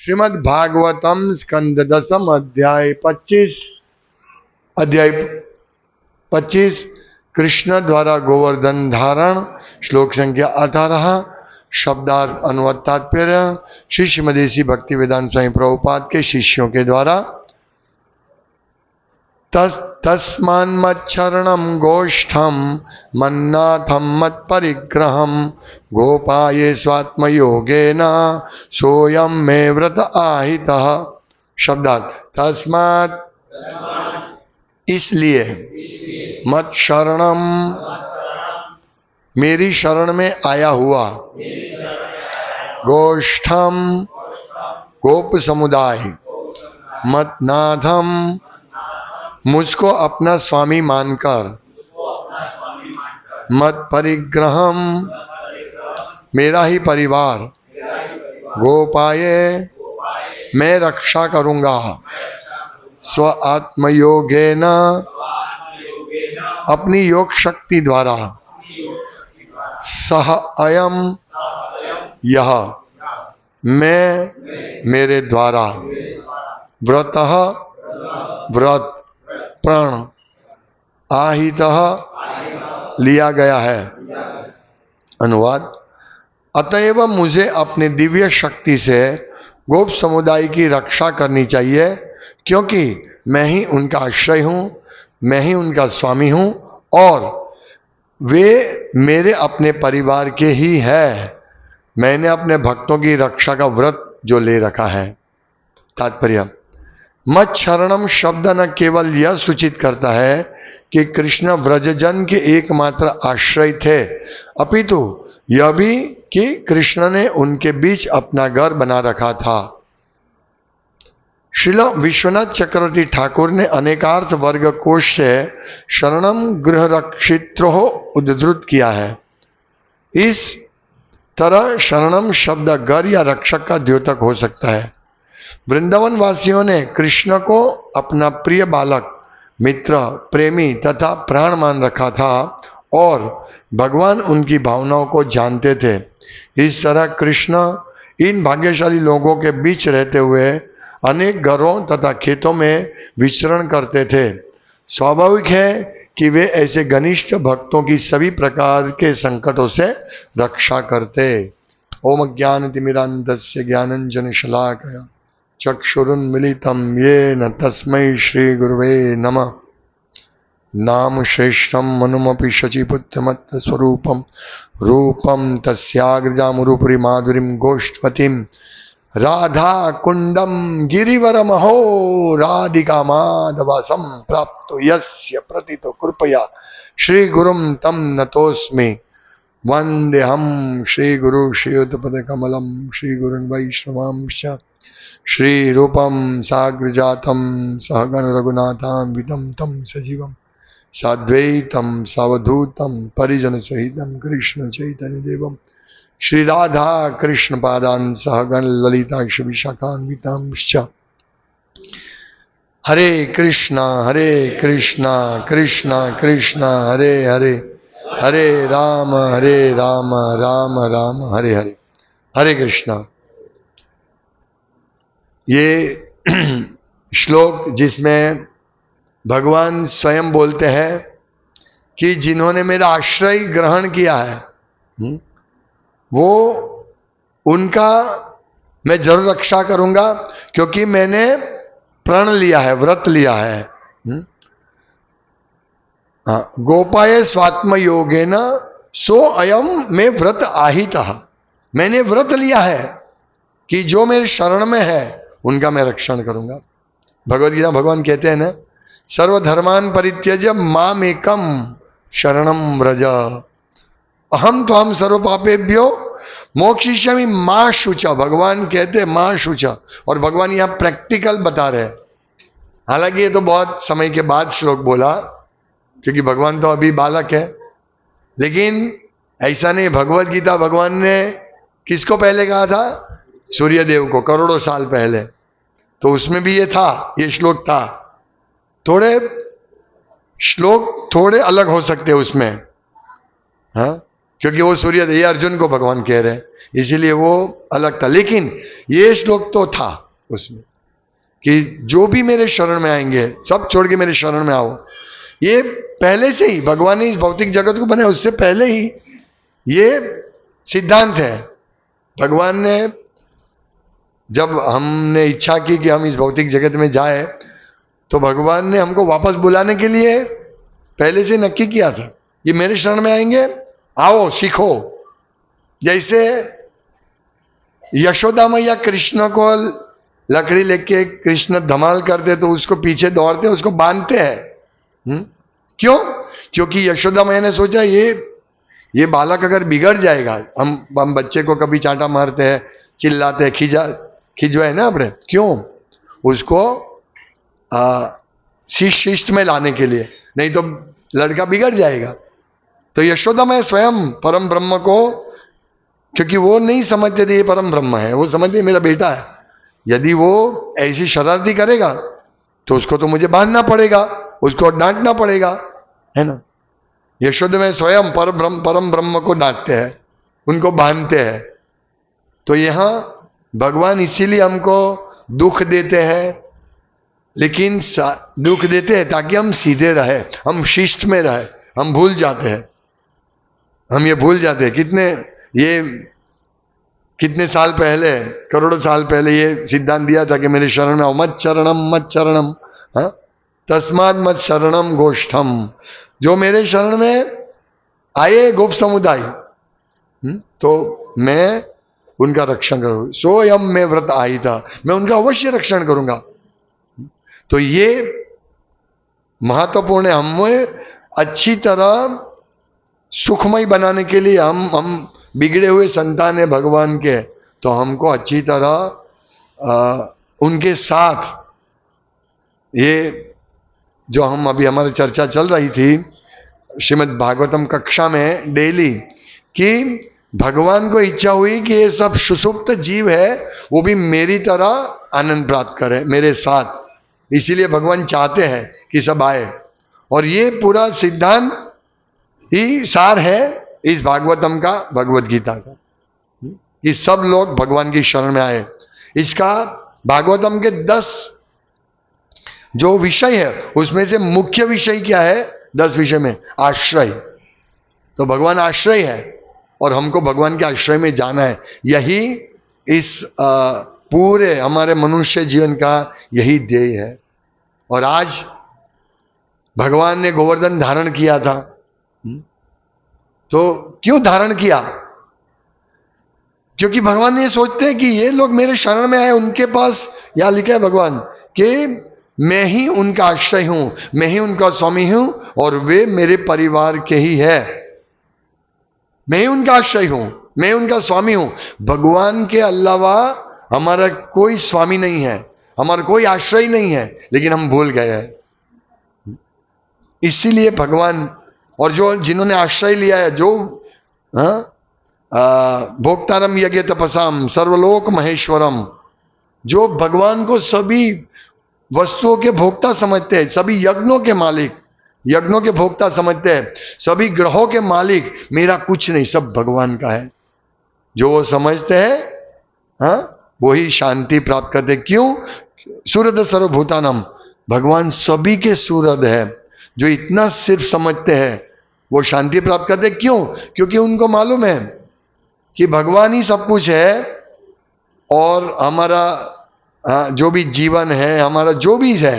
श्रीमद् भागवतम स्कंद दशम अध्याय 25 कृष्ण द्वारा गोवर्धन धारण। श्लोक संख्या 18। शब्दार्थ अनुवाद तात्पर्य। श्री श्रीमदेशी भक्ति वेदांत स्वामी प्रभुपाद के शिष्यों के द्वारा। तस्मान्मच्छरणं गोष्ठं मन्नाथं मत्परिग्रहं गोपाये स्वात्मयोगेन सोऽयं मे व्रत आहितः। शब्दार्थ तस्मात् इसलिए, मत शरणम मेरी शरण में आया हुआ, गोष्ठम गोप समुदाय, मत नाथम मुझको अपना स्वामी मानकर, मत परिग्रहम मेरा ही परिवार, गोपाये मैं रक्षा करूंगा, स्व आत्मयोगेन अपनी योग शक्ति द्वारा, सह अयम यह मैं मेरे द्वारा, व्रतः व्रत, प्रण, आहितः लिया गया है। अनुवाद। अतएव मुझे अपने दिव्य शक्ति से गोप समुदाय की रक्षा करनी चाहिए, क्योंकि मैं ही उनका आश्रय हूं, मैं ही उनका स्वामी हूं और वे मेरे अपने परिवार के ही है। मैंने अपने भक्तों की रक्षा का व्रत जो ले रखा है। तात्पर्य। मत शरणम शब्द न केवल यह सूचित करता है कि कृष्ण व्रजजन के एकमात्र आश्रय थे, अपितु यह भी कि कृष्ण ने उनके बीच अपना घर बना रखा था। श्रील विश्वनाथ चक्रवर्ती ठाकुर ने अनेकार्थ वर्ग कोश से शरणम गृह रक्षित्रो उद्धृत किया है। इस तरह शरणम शब्द घर या रक्षक का द्योतक हो सकता है। वृंदावन वासियों ने कृष्ण को अपना प्रिय बालक, मित्र, प्रेमी तथा प्राण मान रखा था और भगवान उनकी भावनाओं को जानते थे। इस तरह कृष्ण इन भाग्यशाली लोगों के बीच रहते हुए अनेक घरों तथा खेतों में विचरण करते थे। स्वाभाविक है कि वे ऐसे घनिष्ठ भक्तों की सभी प्रकार के संकटों से रक्षा करते। ओम ज्ञानतिमिरान्धस्य ज्ञानञ्जनशलाकया चक्षुरुन्मीलितं येन तस्मै श्री गुरुवे नमः। नाम श्रेष्ठं मनुमपि शचीपुत्रमत्र स्वरूपं रूपं तस्याग्रजामुरुपुरी माधुरीं गोष्ठवतीं राधा कुंडम गिरिवरमहो राधिका माधवासं प्राप्तो यस्य प्रतितो कृपया श्री गुरुं तं नतोस्मि। वन्देऽहं श्री गुरु श्रीयुतपदकमलं श्री गुरुन् वैष्णवांश्च श्री रूपं साग्रजातं सहगण रघुनाथान्वितं तं सजीवं साद्वैतं सावधूतं परिजन सहितं कृष्ण चैतन्य देवं श्री राधा कृष्ण पादान् सहगण ललिता विशाखान्वितांश्च। हरे कृष्णा कृष्णा कृष्णा हरे हरे, हरे राम राम राम हरे हरे। हरे कृष्णा। ये श्लोक जिसमें भगवान स्वयं बोलते हैं कि जिन्होंने मेरा आश्रय ग्रहण किया है, वो उनका मैं जरूर रक्षा करूंगा, क्योंकि मैंने प्रण लिया है, व्रत लिया है। गोपाये स्वात्म योगेन सो अयम में व्रत आहितः। मैंने व्रत लिया है कि जो मेरे शरण में है उनका मैं रक्षण करूंगा। भगवद गीता भगवान कहते हैं ना, सर्वधर्मान परित्यज्य मामेकम शरणम व्रज अहम त्वाम सर्व पापेभ्यो मोक्षयिष्यामि मां शुचा। भगवान कहते मां शुचा, और भगवान यहां प्रैक्टिकल बता रहे हैं। हालांकि ये तो बहुत समय के बाद श्लोक बोला, क्योंकि भगवान तो अभी बालक है, लेकिन ऐसा नहीं। भगवद गीता भगवान ने किसको पहले कहा था? सूर्यदेव को, करोड़ों साल पहले। तो उसमें भी ये था, ये श्लोक था। थोड़े श्लोक थोड़े अलग हो सकते हैं उसमें, हाँ। क्योंकि वो सूर्य ये अर्जुन को भगवान कह रहे हैं, इसीलिए वो अलग था। लेकिन ये श्लोक तो था उसमें कि जो भी मेरे शरण में आएंगे सब छोड़ के मेरे शरण में आओ। ये पहले से ही भगवान ने इस भौतिक जगत को बनाया, उससे पहले ही ये सिद्धांत है। भगवान ने जब हमने इच्छा की कि हम इस भौतिक जगत में जाए, तो भगवान ने हमको वापस बुलाने के लिए पहले से नक्की किया था कि मेरे शरण में आएंगे, आओ सीखो। जैसे यशोदा मैया कृष्ण को लकड़ी लेके कृष्ण धमाल करते तो उसको पीछे दौड़ते, उसको बांधते हैं। क्यों? क्योंकि यशोदा मैया ने सोचा ये बालक अगर बिगड़ जाएगा, हम बच्चे को कभी चांटा मारते हैं, चिल्लाते हैं, खिजवाए ना अपने, क्यों? उसको शिष्ट में लाने के लिए, नहीं तो लड़का बिगड़ जाएगा। तो यशोदा मैया स्वयं परम ब्रह्म को, क्योंकि वो नहीं समझते थे ये परम ब्रह्म है, वो समझते मेरा बेटा है, यदि वो ऐसी शरारती करेगा तो उसको तो मुझे बांधना पड़ेगा, उसको डांटना पड़ेगा, है ना। यशोदा में स्वयं परम ब्रह्म को डांटते हैं, उनको बांधते हैं। तो यहां भगवान इसीलिए हमको दुख देते हैं, लेकिन दुख देते हैं ताकि हम सीधे रहे, हम शिष्ट में रहे। हम भूल जाते हैं, हम ये भूल जाते हैं। कितने साल पहले, करोड़ों साल पहले ये सिद्धांत दिया था कि मेरे शरण में आओ, मत शरणम, तस्माद मत शरणम गोष्ठम। जो मेरे शरण में आए गोप समुदाय, तो मैं उनका रक्षण करूँ। सोयम में व्रत आई था, मैं उनका अवश्य रक्षण करूंगा। तो ये महत्वपूर्ण है। हमें अच्छी तरह सुखमय बनाने के लिए, हम बिगड़े हुए संतान है भगवान के, तो हमको अच्छी तरह उनके साथ, ये जो हम अभी हमारी चर्चा चल रही थी श्रीमद् भागवतम कक्षा में डेली, कि भगवान को इच्छा हुई कि ये सब सुसुप्त जीव है वो भी मेरी तरह आनंद प्राप्त करे मेरे साथ, इसीलिए भगवान चाहते हैं कि सब आए। और ये पूरा सिद्धांत ही सार है इस भागवतम का, भगवत गीता का, कि सब लोग भगवान की शरण में आए। इसका भागवतम के 10 जो विषय है उसमें से मुख्य विषय क्या है? 10 विषय में आश्रय। तो भगवान आश्रय है और हमको भगवान के आश्रय में जाना है। यही इस पूरे हमारे मनुष्य जीवन का यही ध्येय है। और आज भगवान ने गोवर्धन धारण किया था, तो क्यों धारण किया? क्योंकि भगवान ये सोचते हैं कि ये लोग मेरे शरण में आए, उनके पास, यहां लिखा है भगवान कि मैं ही उनका आश्रय हूं, मैं ही उनका स्वामी हूं और वे मेरे परिवार के ही है। मैं ही उनका आश्रय हूं, मैं उनका स्वामी हूं। भगवान के अलावा हमारा कोई स्वामी नहीं है, हमारा कोई आश्रय नहीं है, लेकिन हम भूल गए हैं। इसीलिए भगवान, और जो जिन्होंने आश्रय लिया है, जो भोक्तारम यज्ञ तपसाम सर्वलोक महेश्वरम, जो भगवान को सभी वस्तुओं के भोक्ता समझते हैं, सभी यज्ञों के मालिक, यज्ञों के भोक्ता समझते हैं, सभी ग्रहों के मालिक, मेरा कुछ नहीं, सब भगवान का है। जो वो समझते हैं वही शांति प्राप्त करते। क्यों? सूरद सर्वभूतानम, भगवान सभी के सूरद है। जो इतना सिर्फ समझते हैं वो शांति प्राप्त करते। क्यों? क्योंकि उनको मालूम है कि भगवान ही सब कुछ है, और हमारा जो भी जीवन है, हमारा जो भी है,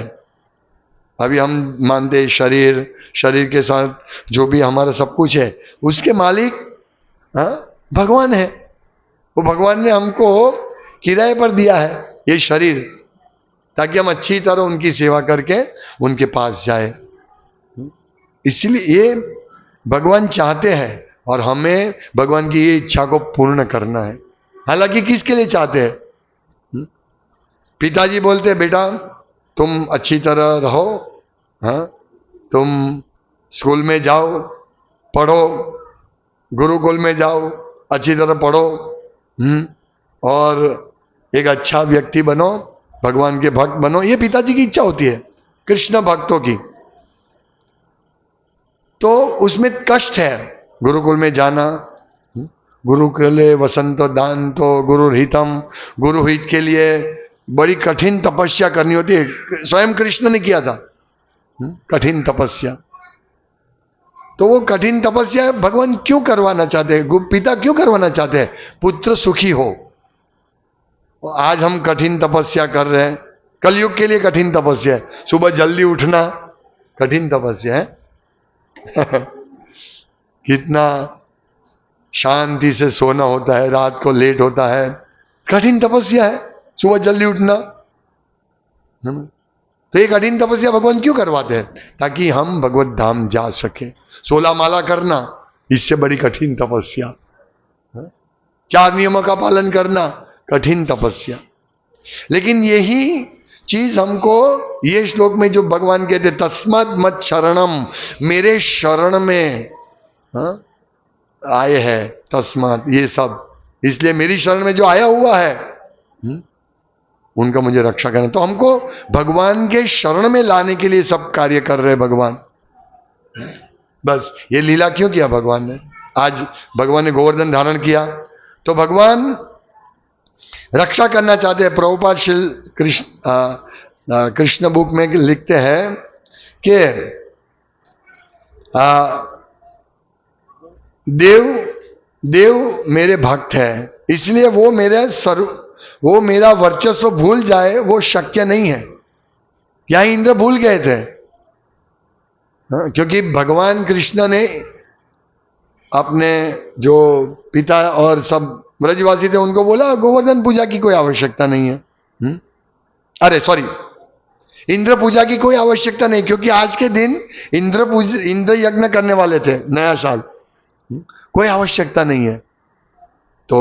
अभी हम मानते शरीर के साथ जो भी हमारा सब कुछ है, उसके मालिक भगवान है। वो भगवान ने हमको किराए पर दिया है ये शरीर, ताकि हम अच्छी तरह उनकी सेवा करके उनके पास जाए। इसलिए ये भगवान चाहते हैं और हमें भगवान की ये इच्छा को पूर्ण करना है। हालांकि किसके लिए चाहते हैं? पिताजी बोलते हैं बेटा तुम अच्छी तरह रहो, तुम स्कूल में जाओ, पढ़ो, गुरुकुल में जाओ, अच्छी तरह पढ़ो, और एक अच्छा व्यक्ति बनो, भगवान के भक्त बनो। ये पिताजी की इच्छा होती है, कृष्ण भक्तों की। तो उसमें कष्ट है गुरुकुल में जाना, गुरु के लिए वसंतो दांतो गुरु हितम, गुरु हित के लिए बड़ी कठिन तपस्या करनी होती है। स्वयं कृष्ण ने किया था कठिन तपस्या। तो वो कठिन तपस्या भगवान क्यों करवाना चाहते हैं, पिता क्यों करवाना चाहते हैं? पुत्र सुखी हो। आज हम कठिन तपस्या कर रहे हैं, कलयुग के लिए कठिन तपस्या है। सुबह जल्दी उठना कठिन तपस्या है कितना शांति से सोना होता है, रात को लेट होता है, कठिन तपस्या है सुबह जल्दी उठना। तो ये कठिन तपस्या भगवान क्यों करवाते हैं? ताकि हम भगवत धाम जा सके। 16 माला करना, इससे बड़ी कठिन तपस्या। 4 नियमों का पालन करना, कठिन तपस्या। लेकिन यही चीज हमको ये श्लोक में जो भगवान कहते तस्मात् मत शरणम, मेरे शरण में आए हैं तस्मात्, ये सब इसलिए मेरी शरण में जो आया हुआ है उनका मुझे रक्षा करना। तो हमको भगवान के शरण में लाने के लिए सब कार्य कर रहे भगवान। बस ये लीला क्यों किया भगवान ने? आज भगवान ने गोवर्धन धारण किया तो भगवान रक्षा करना चाहते हैं। प्रभुपाद श्री कृष्ण बुक में लिखते हैं कि देव मेरे भक्त है, इसलिए वो मेरा वर्चस्व भूल जाए वो शक्य नहीं है। क्या इंद्र भूल गए थे? क्योंकि भगवान कृष्ण ने अपने जो पिता और सब ब्रजवासी थे उनको बोला गोवर्धन पूजा की कोई आवश्यकता नहीं है। अरे सॉरी, इंद्र पूजा की कोई आवश्यकता नहीं, क्योंकि आज के दिन इंद्र यज्ञ करने वाले थे, नया साल, कोई आवश्यकता नहीं है। तो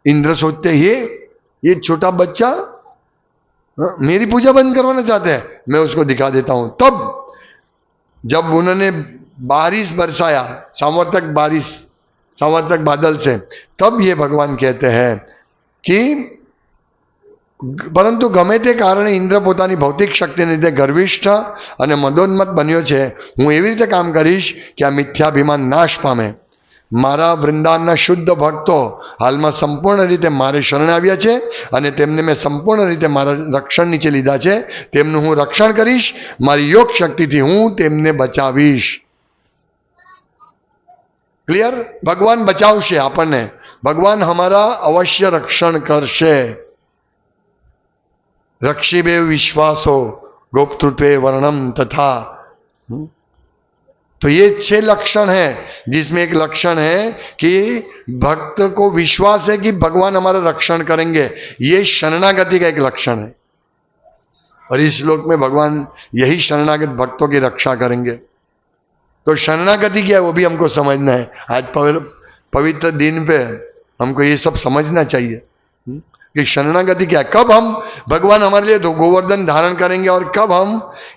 इंद्र सोचते ये छोटा बच्चा मेरी पूजा बंद करवाना चाहते हैं, मैं उसको दिखा देता हूं। तब जब उन्होंने बारिश बरसाया, सामर्थक बादल से, तब ये भगवान कहते हैं कि પરંતુ ગમે તે કારણે ઇન્દ્ર પોતાની ભૌતિક શક્તિને લીધે ગર્વિષ્ઠ અને મદોન્મત બન્યો છે। હું એવી રીતે કામ કરીશ કે આ મિથ્યાભિમાન નાશ પામે। મારા વૃંદાવનના શુદ્ધ ભક્તો હાલમાં સંપૂર્ણ રીતે મારે શરણ આવ્યા છે અને તેમને મેં સંપૂર્ણ રીતે મારા રક્ષણ નીચે લીધા છે। તેમનું હું રક્ષણ કરીશ, મારી યોગ શક્તિથી હું તેમને બચાવીશ। ક્લિયર? ભગવાન બચાવશે આપણને, ભગવાન हमारा अवश्य रक्षण करशे। रक्षिबे विश्वासो गोप्तृत्वे वर्णम तथा। तो ये 6 लक्षण है, जिसमें एक लक्षण है कि भक्त को विश्वास है कि भगवान हमारा रक्षण करेंगे। ये शरणागति का एक लक्षण है, और इस श्लोक में भगवान यही शरणागत भक्तों की रक्षा करेंगे। तो शरणागति क्या है वो भी हमको समझना है। आज पवित्र दिन पे हमको ये सब समझना चाहिए कि शरणागति क्या है। कब हम भगवान हमारे लिए गोवर्धन धारण करेंगे और कब हम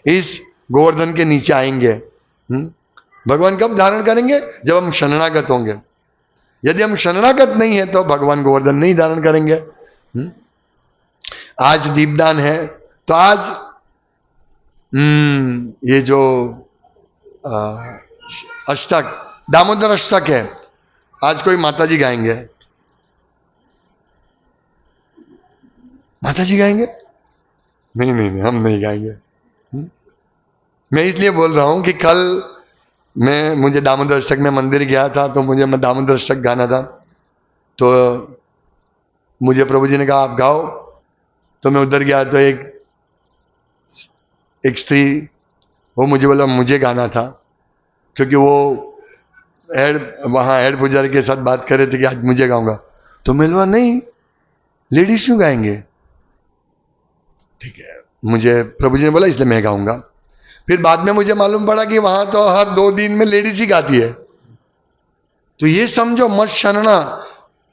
इस गोवर्धन के नीचे आएंगे। भगवान कब धारण करेंगे? जब हम शरणागत होंगे। यदि हम शरणागत नहीं है तो भगवान गोवर्धन नहीं धारण करेंगे। आज दीपदान है, तो आज ये जो अष्टक, दामोदर अष्टक है, आज कोई माताजी गाएंगे। माताजी गाएंगे? नहीं, हम नहीं गाएंगे। मैं इसलिए बोल रहा हूं कि कल मुझे दामोदर अष्टक में मंदिर गया था, तो मुझे दामोदर अष्टक गाना था। तो मुझे प्रभु जी ने कहा आप गाओ। तो मैं उधर गया तो एक स्त्री, वो मुझे बोला मुझे गाना था, क्योंकि वो वहाँ हेड पुजारी के साथ बात कर रहे थे कि आज मुझे गाऊंगा। तो मैं बोला नहीं, लेडीज क्यों गाएंगे? ठीक है, मुझे प्रभु जी ने बोला इसलिए मैं गाऊंगा। फिर बाद में मुझे मालूम पड़ा कि वहां तो हर 2 दिन में लेडीज ही गाती है। तो ये समझो मत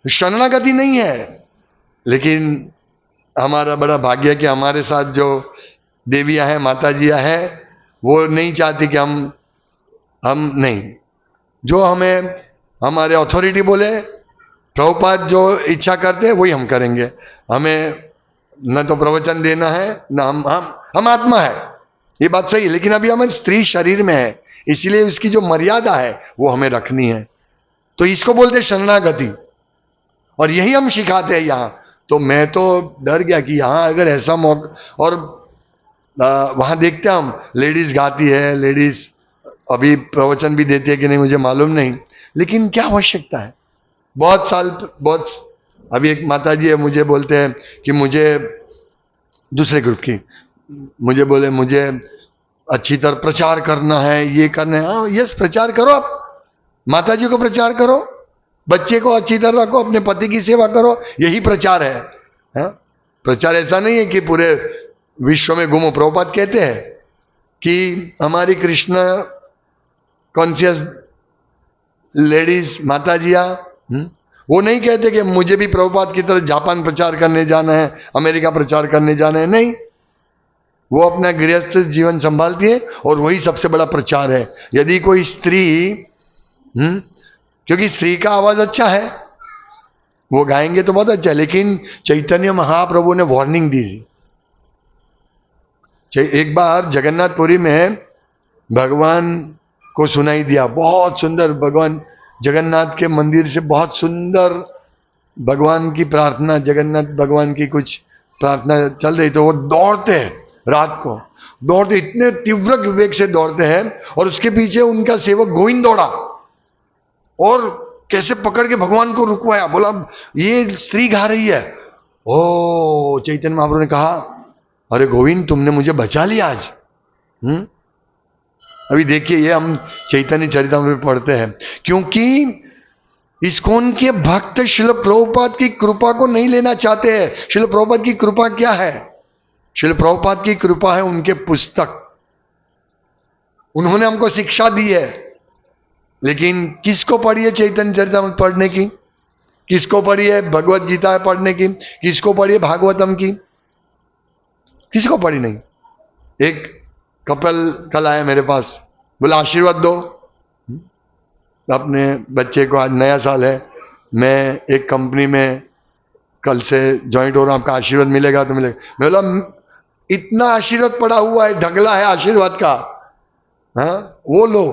शरणागति नहीं है। लेकिन हमारा बड़ा भाग्य है कि हमारे साथ जो देवियां हैं, माताजियां हैं, वो नहीं चाहती कि हम नहीं, जो हमें हमारे अथॉरिटी बोले, प्रभुपाद जो इच्छा करते हैं वही हम करेंगे। हमें न तो प्रवचन देना है, न हम आत्मा है, ये बात सही है। लेकिन अभी हम स्त्री शरीर में है, इसलिए उसकी जो मर्यादा है वो हमें रखनी है। तो इसको बोलते शरणागति। और यही हम सिखाते हैं यहाँ। तो मैं तो डर गया कि यहाँ अगर ऐसा मौका, और वहां देखते हैं हम लेडीज गाती है, लेडीज अभी प्रवचन भी देती है कि नहीं मुझे मालूम नहीं, लेकिन क्या आवश्यकता है। बहुत अभी एक माता जी है, मुझे बोलते हैं कि मुझे दूसरे ग्रुप की, मुझे बोले मुझे अच्छी तरह प्रचार करना है, ये करना है। हाँ यस, प्रचार करो, आप माता जी को प्रचार करो, बच्चे को अच्छी तरह रखो, अपने पति की सेवा करो, यही प्रचार है। हाँ? प्रचार ऐसा नहीं है कि पूरे विश्व में घूमो। प्रभुपाद कहते हैं कि हमारी कृष्ण कॉन्शियस लेडीज माता जिया, वो नहीं कहते कि मुझे भी प्रभुपाद की तरह जापान प्रचार करने जाना है, अमेरिका प्रचार करने जाना है, नहीं। वो अपना गृहस्थ जीवन संभालती है और वही सबसे बड़ा प्रचार है। यदि कोई स्त्री, क्योंकि स्त्री का आवाज अच्छा है, वो गाएंगे तो बहुत अच्छा है, लेकिन चैतन्य महाप्रभु ने वार्निंग दी थी। एक बार जगन्नाथपुरी में भगवान को सुनाई दिया, बहुत सुंदर, भगवान जगन्नाथ के मंदिर से बहुत सुंदर भगवान की प्रार्थना, जगन्नाथ भगवान की कुछ प्रार्थना चल रही, तो वो दौड़ते हैं, रात को दौड़ते, इतने तीव्र वेग से दौड़ते हैं, और उसके पीछे उनका सेवक गोविंद दौड़ा और कैसे पकड़ के भगवान को रुकवाया, बोला ये स्त्री गा रही है। ओ चैतन्य महाप्रभु ने कहा, अरे गोविंद तुमने मुझे बचा लिया आज। अभी देखिए, ये हम चैतन्य चरितामृत में पढ़ते हैं, क्योंकि इस्कॉन के भक्त श्रील प्रभुपाद की कृपा को नहीं लेना चाहते हैं। श्रील प्रभुपाद की कृपा क्या है? श्रील प्रभुपाद की कृपा है उनके पुस्तक, उन्होंने हमको शिक्षा दी है। लेकिन किसको पढ़ी है चैतन्य चरितामृत पढ़ने की? किसको पढ़ी है भगवत गीता पढ़ने की? किसको पढ़ी है भागवतम की? किसको पढ़ी नहीं। एक कपल कल आया मेरे पास, बोला आशीर्वाद दो अपने बच्चे को, आज नया साल है, मैं एक कंपनी में कल से ज्वाइंट हो रहा हूं, आपका आशीर्वाद मिलेगा तो मिलेगा। मैं बोला इतना आशीर्वाद पड़ा हुआ है, ढगला है आशीर्वाद का, हाँ वो लो।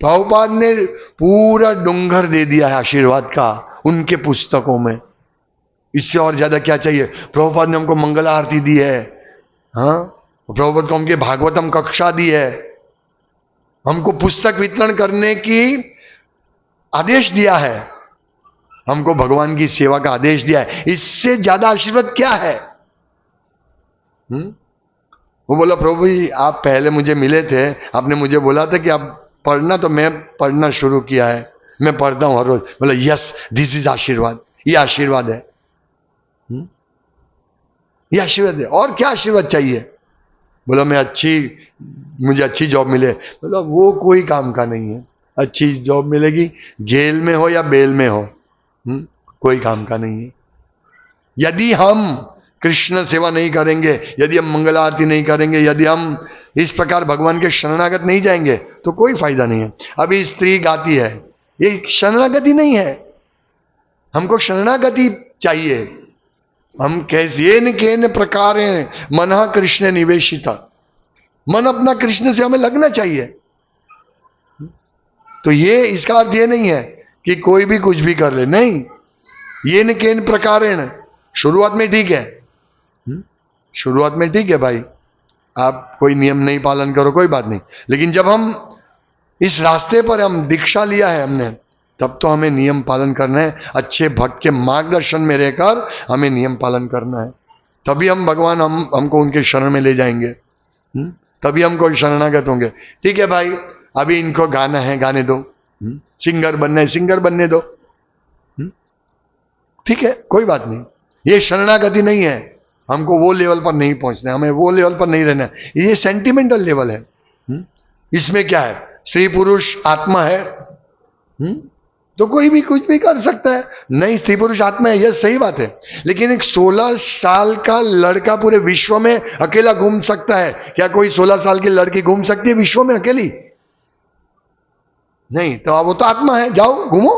प्रभुपाद ने पूरा डूंगर दे दिया है आशीर्वाद का उनके पुस्तकों में, इससे और ज्यादा क्या चाहिए। प्रभुपाद ने हमको मंगल आरती दी है, हाँ प्रभुपाद को हमके भागवतम कक्षा दी है, हमको पुस्तक वितरण करने की आदेश दिया है, हमको भगवान की सेवा का आदेश दिया है, इससे ज्यादा आशीर्वाद क्या है। वो बोला प्रभु जी आप पहले मुझे मिले थे, आपने मुझे बोला था कि आप पढ़ना, तो मैं पढ़ना शुरू किया है, मैं पढ़ता हूं हर रोज। बोला यस दिस इज आशीर्वाद, ये आशीर्वाद है, ये आशीर्वाद है, और क्या आशीर्वाद चाहिए। बोला मुझे अच्छी जॉब मिले। बोला वो कोई काम का नहीं है, अच्छी जॉब मिलेगी गेल में हो या बेल में हो, कोई काम का नहीं है। यदि हम कृष्ण सेवा नहीं करेंगे, यदि हम मंगल आरती नहीं करेंगे, यदि हम इस प्रकार भगवान के शरणागत नहीं जाएंगे तो कोई फायदा नहीं है। अभी स्त्री गाती है, ये शरणागति नहीं है, हमको शरणागति चाहिए। हम कैसे केन प्रकार मन कृष्ण निवेशिता, मन अपना कृष्ण से हमें लगना चाहिए। तो ये इसका अर्थ ये नहीं है कि कोई भी कुछ भी कर ले, नहीं। ये न केन प्रकारेण, शुरुआत में ठीक है, शुरुआत में ठीक है भाई, आप कोई नियम नहीं पालन करो कोई बात नहीं, लेकिन जब हम इस रास्ते पर हम दीक्षा लिया है हमने, तब तो हमें नियम पालन करना है। अच्छे भक्त के मार्गदर्शन में रहकर हमें नियम पालन करना है, तभी हम भगवान हमको उनके शरण में ले जाएंगे, तभी हमको शरणागत होंगे। ठीक है भाई, अभी इनको गाना है गाने दो, सिंगर बनना है सिंगर बनने दो, ठीक है कोई बात नहीं। ये शरणागति नहीं है, हमको वो लेवल पर नहीं पहुंचना है, हमें वो लेवल पर नहीं रहना है, ये सेंटिमेंटल लेवल है। इसमें क्या है, स्त्री पुरुष आत्मा है, तो कोई भी कुछ भी कर सकता है। नहीं स्त्री पुरुष आत्मा है, यह सही बात है, लेकिन एक 16 साल का लड़का पूरे विश्व में अकेला घूम सकता है क्या? कोई 16 साल की लड़की घूम सकती है विश्व में अकेली? नहीं, तो वो तो आत्मा है, जाओ घूमो।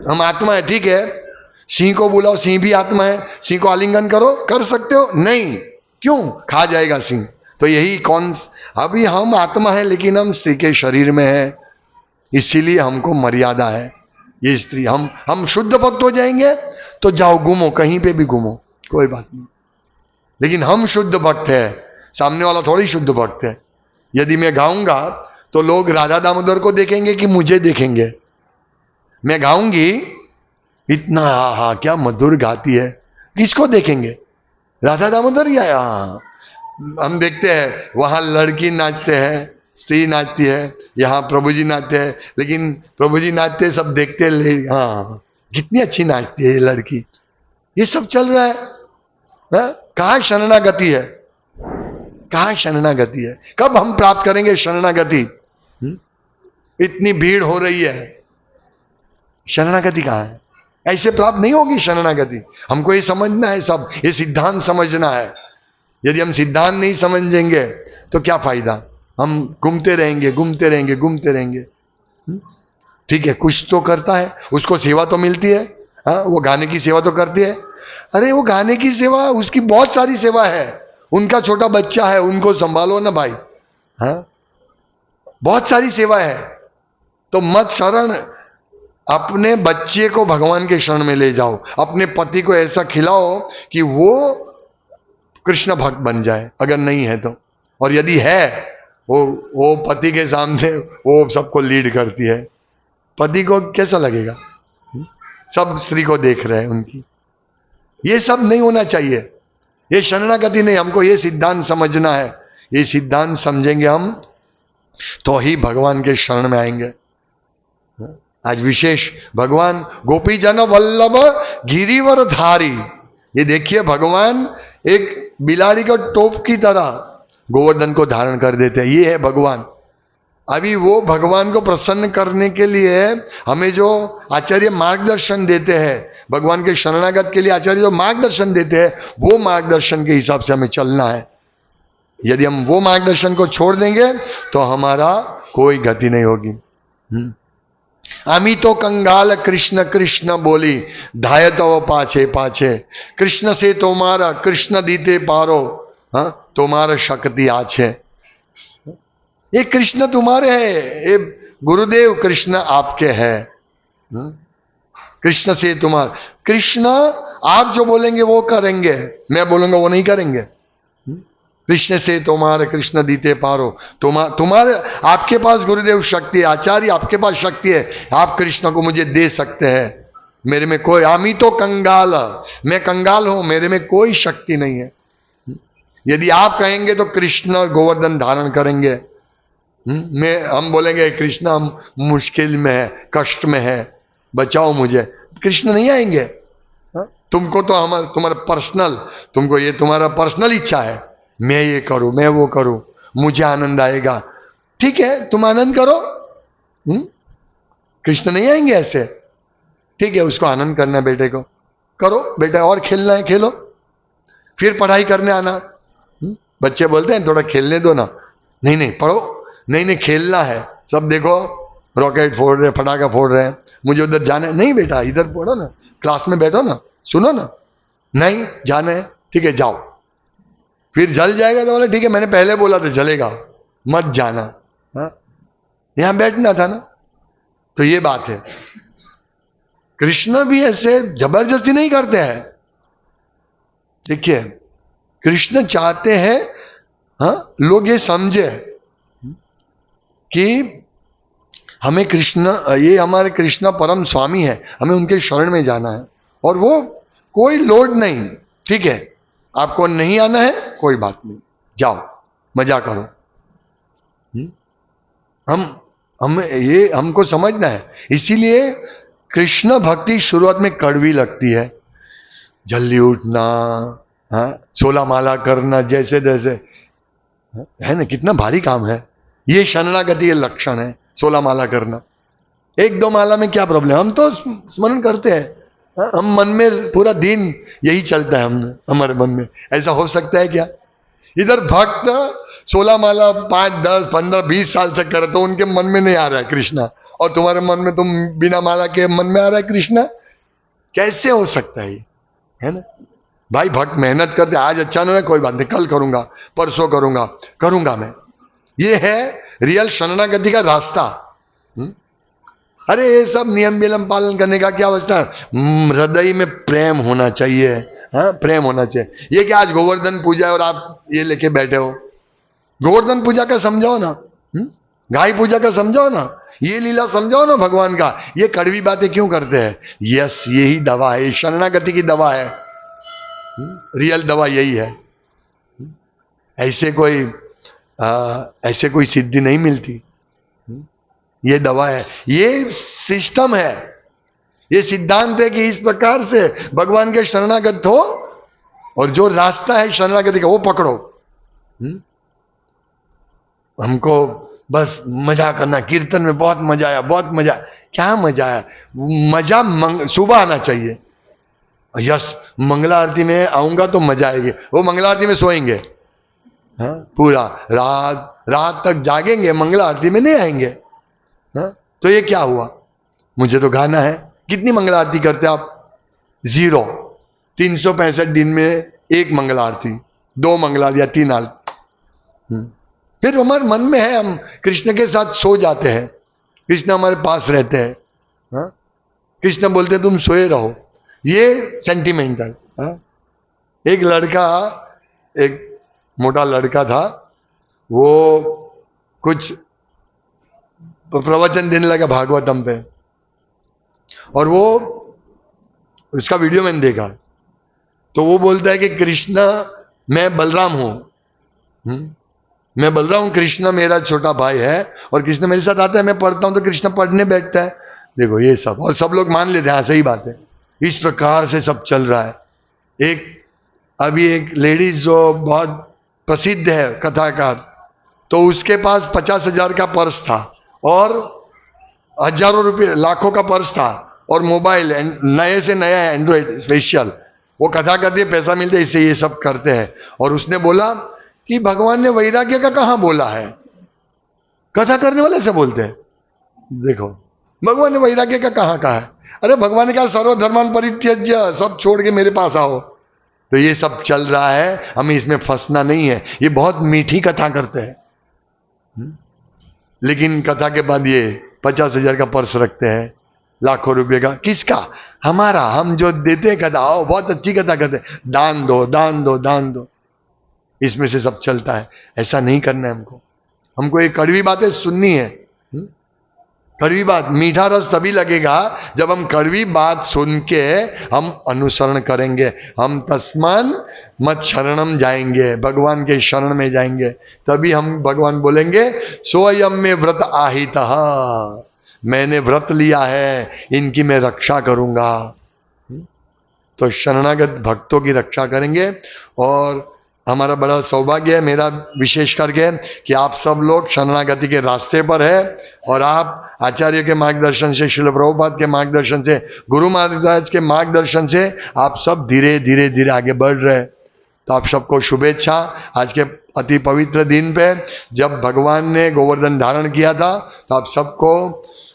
हम आत्मा है, ठीक है, सिंह को बुलाओ, सिंह भी आत्मा है, सिंह को आलिंगन करो, कर सकते हो? नहीं, क्यों? खा जाएगा सिंह। तो यही अभी हम आत्मा है लेकिन हम स्त्री के शरीर में है, इसीलिए हमको मर्यादा है। ये स्त्री, हम शुद्ध भक्त हो जाएंगे तो जाओ घूमो, कहीं पे भी घूमो, कोई बात नहीं। लेकिन हम शुद्ध भक्त है, सामने वाला थोड़ी शुद्ध भक्त है। यदि मैं गाऊंगा तो लोग राधा दामोदर को देखेंगे कि मुझे देखेंगे? मैं गाऊंगी, इतना हा क्या मधुर गाती है, किसको देखेंगे? राधा दामोदर या हम देखते हैं वहां लड़की नाचते हैं, स्त्री नाचती है, यहाँ प्रभु जी नाचते हैं, लेकिन प्रभु जी नाचते सब देखते हाँ कितनी अच्छी नाचती है ये लड़की। ये सब चल रहा है, कहाँ शरणागति है? कहाँ शरणागति है? कब हम प्राप्त करेंगे शरणागति? इतनी भीड़ हो रही है, शरणागति कहाँ है? ऐसे प्राप्त नहीं होगी शरणागति। हमको ये समझना है, सब ये सिद्धांत समझना है। यदि हम सिद्धांत नहीं समझेंगे तो क्या फायदा? हम घूमते रहेंगे घूमते रहेंगे घूमते रहेंगे। ठीक है, कुछ तो करता है, उसको सेवा तो मिलती है, हाँ वो गाने की सेवा तो करती है। अरे वो गाने की सेवा, उसकी बहुत सारी सेवा है, उनका छोटा बच्चा है, उनको संभालो ना भाई, हाँ बहुत सारी सेवा है। तो मत शरण, अपने बच्चे को भगवान के शरण में ले जाओ, अपने पति को ऐसा खिलाओ कि वो कृष्ण भक्त बन जाए, अगर नहीं है तो। और यदि है, वो पति के सामने वो सबको लीड करती है, पति को कैसा लगेगा? सब स्त्री को देख रहे हैं उनकी। ये सब नहीं होना चाहिए, ये शरणागति नहीं। हमको ये सिद्धांत समझना है, ये सिद्धांत समझेंगे हम तो ही भगवान के शरण में आएंगे। आज विशेष भगवान गोपी जन वल्लभ गिरिवर धारी, ये देखिए भगवान एक बिलाड़ी को टोप की तरह गोवर्धन को धारण कर देते हैं। ये है भगवान। अभी वो भगवान को प्रसन्न करने के लिए हमें जो आचार्य मार्गदर्शन देते हैं, भगवान के शरणागत के लिए आचार्य जो मार्गदर्शन देते हैं, वो मार्गदर्शन के हिसाब से हमें चलना है। यदि हम वो मार्गदर्शन को छोड़ देंगे तो हमारा कोई गति नहीं होगी। आमी तो कंगाल कृष्ण कृष्ण बोली, धायत वो पाछे पाछे, कृष्ण से तुम्हारा कृष्ण दीते पारो, हाँ तुम्हारा शक्ति आछे। ये कृष्ण तुम्हारे है, ये गुरुदेव कृष्ण आपके है। कृष्ण से तुम्हारा, कृष्ण आप जो बोलेंगे वो करेंगे, मैं बोलूंगा वो नहीं करेंगे। कृष्ण से तुम्हारे कृष्ण दीते पारो, तुम्हारे आपके पास गुरुदेव शक्ति है, आचार्य आपके पास शक्ति है, आप कृष्ण को मुझे दे सकते हैं। मेरे में कोई, आमी तो कंगाल, मैं कंगाल हूं, मेरे में कोई शक्ति नहीं है। यदि आप कहेंगे तो कृष्ण गोवर्धन धारण करेंगे। हम बोलेंगे कृष्ण हम मुश्किल में है, कष्ट में है, बचाओ मुझे, कृष्ण नहीं आएंगे। तुमको तो तुम्हारा पर्सनल, तुमको ये तुम्हारा पर्सनल इच्छा है, मैं ये करूं मैं वो करूं, मुझे आनंद आएगा, ठीक है तुम आनंद करो। कृष्ण नहीं आएंगे ऐसे। ठीक है, उसको आनंद करना है, बेटे को करो, बेटा और खेलना है खेलो, फिर पढ़ाई करने आना। बच्चे बोलते हैं थोड़ा खेलने दो ना, नहीं नहीं पढ़ो, नहीं नहीं खेलना है। सब देखो रॉकेट फोड़ रहे, पटाखा फोड़ रहे हैं, मुझे उधर जाना है। नहीं बेटा इधर पढ़ो ना, क्लास में बैठो ना, सुनो ना। नहीं जाना है, ठीक है जाओ। फिर जल जाएगा तो बोले ठीक है मैंने पहले बोला था जलेगा, मत जाना, यहां बैठना था ना। तो ये बात है, कृष्ण भी ऐसे जबरदस्ती नहीं करते हैं। देखिए कृष्ण चाहते हैं लोग ये समझे कि हमें कृष्ण, ये हमारे कृष्ण परम स्वामी है, हमें उनके शरण में जाना है। और वो कोई लोड नहीं, ठीक है आपको नहीं आना है कोई बात नहीं, जाओ मजा करो। ये हमको समझना है। इसीलिए कृष्ण भक्ति शुरुआत में कड़वी लगती है, जल्दी उठना, 16 माला करना, जैसे जैसे है ना, कितना भारी काम है। ये शरणागति के लक्षण है, 16 माला करना। 1-2 माला में क्या प्रॉब्लम, हम तो स्मरण करते हैं, हम मन में पूरा दिन यही चलता है, हमारे मन में। ऐसा हो सकता है क्या? इधर भक्त 16 माला 5, 10, 15, 20 साल से करे तो उनके मन में नहीं आ रहा है कृष्णा, और तुम्हारे मन में, तुम बिना माला के मन में आ रहा है कृष्णा, कैसे हो सकता है? है ना भाई, भक्त मेहनत करते, आज अच्छा नहीं है कोई बात नहीं, कल करूंगा, परसों करूंगा मैं। ये है रियल शरणागति का रास्ता। अरे ये सब नियम विलम पालन करने का क्या अवस्था है? हृदय में प्रेम होना चाहिए। हाँ, प्रेम होना चाहिए। ये क्या आज गोवर्धन पूजा है और आप ये लेके बैठे हो? गोवर्धन पूजा का समझाओ ना, गाय पूजा का समझाओ ना, ये लीला समझाओ ना भगवान का। ये कड़वी बातें क्यों करते हैं? यस, यही दवा है, शरणागति की दवा है। रियल दवा यही है। ऐसे कोई सिद्धि नहीं मिलती। ये दवा है, ये सिस्टम है, ये सिद्धांत है कि इस प्रकार से भगवान के शरणागत हो और जो रास्ता है शरणागति का वो पकड़ो। हमको बस मजा करना, कीर्तन में बहुत मजा आया, बहुत मजा। क्या मजा आया? मजा सुबह आना चाहिए। यस, मंगला आरती में आऊंगा तो मजा आएगी। वो मंगला आरती में सोएंगे, हाँ, पूरा रात तक जागेंगे, मंगला आरती में नहीं आएंगे। हाँ, तो ये क्या हुआ? मुझे तो गाना है। कितनी मंगला आरती करते आप? 0। 365 दिन में 1 मंगला आरती, 2 मंगला या 3 आरती। फिर हमारे मन में है, हम कृष्ण के साथ सो जाते हैं, कृष्ण हमारे पास रहते हैं। हाँ? कृष्ण बोलते तुम सोए रहो। ये सेंटिमेंटल। एक लड़का, एक मोटा लड़का था, वो कुछ प्रवचन देने लगा भागवतम पे, और वो उसका वीडियो मैंने देखा। तो वो बोलता है कि कृष्ण, मैं बलराम हूं, मैं बलराम हूं, कृष्ण मेरा छोटा भाई है, और कृष्ण मेरे साथ आता है, मैं पढ़ता हूं तो कृष्ण पढ़ने बैठता है। देखो ये सब, और सब लोग मान लेते हैं हाँ सही बात है। इस प्रकार से सब चल रहा है। अभी एक लेडीज जो बहुत प्रसिद्ध है कथाकार, तो उसके पास 50,000 का पर्स था और हजारों रुपये, लाखों का पर्स था, और मोबाइल नए से नया एंड्रॉइड स्पेशल। वो कथा करती है, पैसा मिलता है, इससे ये सब करते हैं। और उसने बोला कि भगवान ने वैराग्य का कहां बोला है? कथा करने वाले से बोलते हैं, देखो भगवान ने वैराग्य का कहां कहा है? अरे भगवान ने कहा सर्वधर्मान परित्यज्य, सब छोड़ के मेरे पास आओ। तो ये सब चल रहा है, हमें इसमें फंसना नहीं है। ये बहुत मीठी कथा करते हैं, लेकिन कथा के बाद ये 50,000 का पर्स रखते हैं, लाखों रुपए का। किसका? हमारा। हम जो देते हैं कथा, आओ बहुत अच्छी कथा करते हैं, दान दो दान दो दान दो, इसमें से सब चलता है। ऐसा नहीं करना है हमको ये कड़वी बातें सुननी है। कड़वी बात, मीठा रस तभी लगेगा जब हम कड़वी बात सुन के हम अनुसरण करेंगे। हम तस्मान मत शरणम जाएंगे, भगवान के शरण में जाएंगे, तभी हम भगवान बोलेंगे सोयम में व्रत आहित, मैंने व्रत लिया है, इनकी मैं रक्षा करूंगा। तो शरणागत भक्तों की रक्षा करेंगे। और हमारा बड़ा सौभाग्य है, मेरा विशेष करके, कि आप सब लोग शरणागति के रास्ते पर है, और आप आचार्य के मार्गदर्शन से, श्रील प्रभुपाद के मार्गदर्शन से, गुरु महाराज के मार्गदर्शन से आप सब धीरे धीरे धीरे आगे बढ़ रहे हैं। तो आप सबको शुभेच्छा। आज के अति पवित्र दिन पे, जब भगवान ने गोवर्धन धारण किया था, तो आप सबको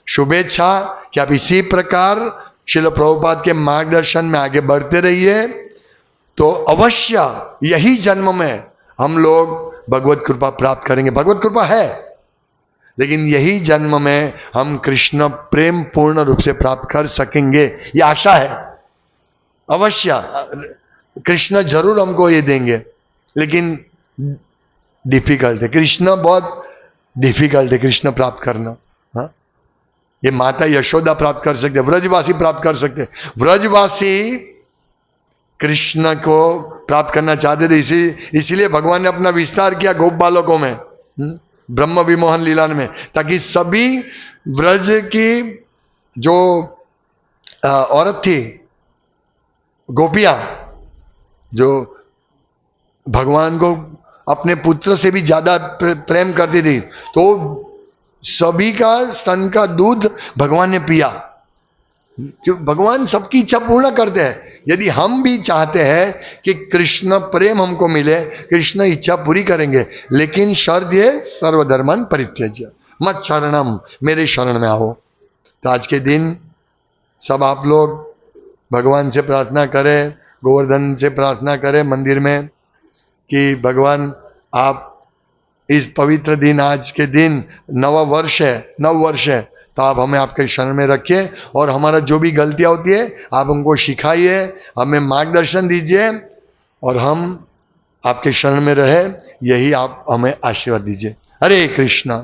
शुभेच्छा कि आप इसी प्रकार श्रील प्रभुपाद के मार्गदर्शन में आगे बढ़ते रहिए। तो अवश्य यही जन्म में हम लोग भगवत कृपा प्राप्त करेंगे। भगवत कृपा है, लेकिन यही जन्म में हम कृष्ण प्रेम पूर्ण रूप से प्राप्त कर सकेंगे, ये आशा है। अवश्य कृष्ण जरूर हमको ये देंगे, लेकिन डिफिकल्ट है। कृष्ण बहुत डिफिकल्ट है, कृष्ण प्राप्त करना। हाँ, ये माता यशोदा प्राप्त कर सकते, व्रजवासी प्राप्त कर सकते। व्रजवासी कृष्ण को प्राप्त करना चाहते थे, इसीलिए भगवान ने अपना विस्तार किया गोप बालकों में, ब्रह्म विमोहन लीला में, ताकि सभी व्रज की जो औरत थी, गोपियां, जो भगवान को अपने पुत्र से भी ज्यादा प्रेम करती थी, तो सभी का स्तन का दूध भगवान ने पिया। क्यों? भगवान सबकी इच्छा पूर्ण करते हैं। यदि हम भी चाहते हैं कि कृष्ण प्रेम हमको मिले, कृष्ण इच्छा पूरी करेंगे, लेकिन शर्त ये सर्वधर्मान परित्यज्य मत शरणम, मेरे शरण में आओ। तो आज के दिन सब आप लोग भगवान से प्रार्थना करें, गोवर्धन से प्रार्थना करें मंदिर में, कि भगवान आप इस पवित्र दिन, आज के दिन नव वर्ष है, तो आप हमें आपके शरण में रखिए और हमारा जो भी गलतियां होती है आप हमको सिखाइए, हमें मार्गदर्शन दीजिए और हम आपके शरण में रहे, यही आप हमें आशीर्वाद दीजिए। हरे कृष्णा।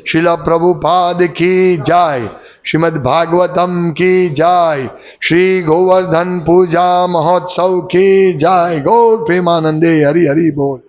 शिला प्रभुपाद की जय, श्रीमद् भागवतम की जय, श्री गोवर्धन पूजा महोत्सव की जय। गौर प्रेमानंदे हरि हरि बोल।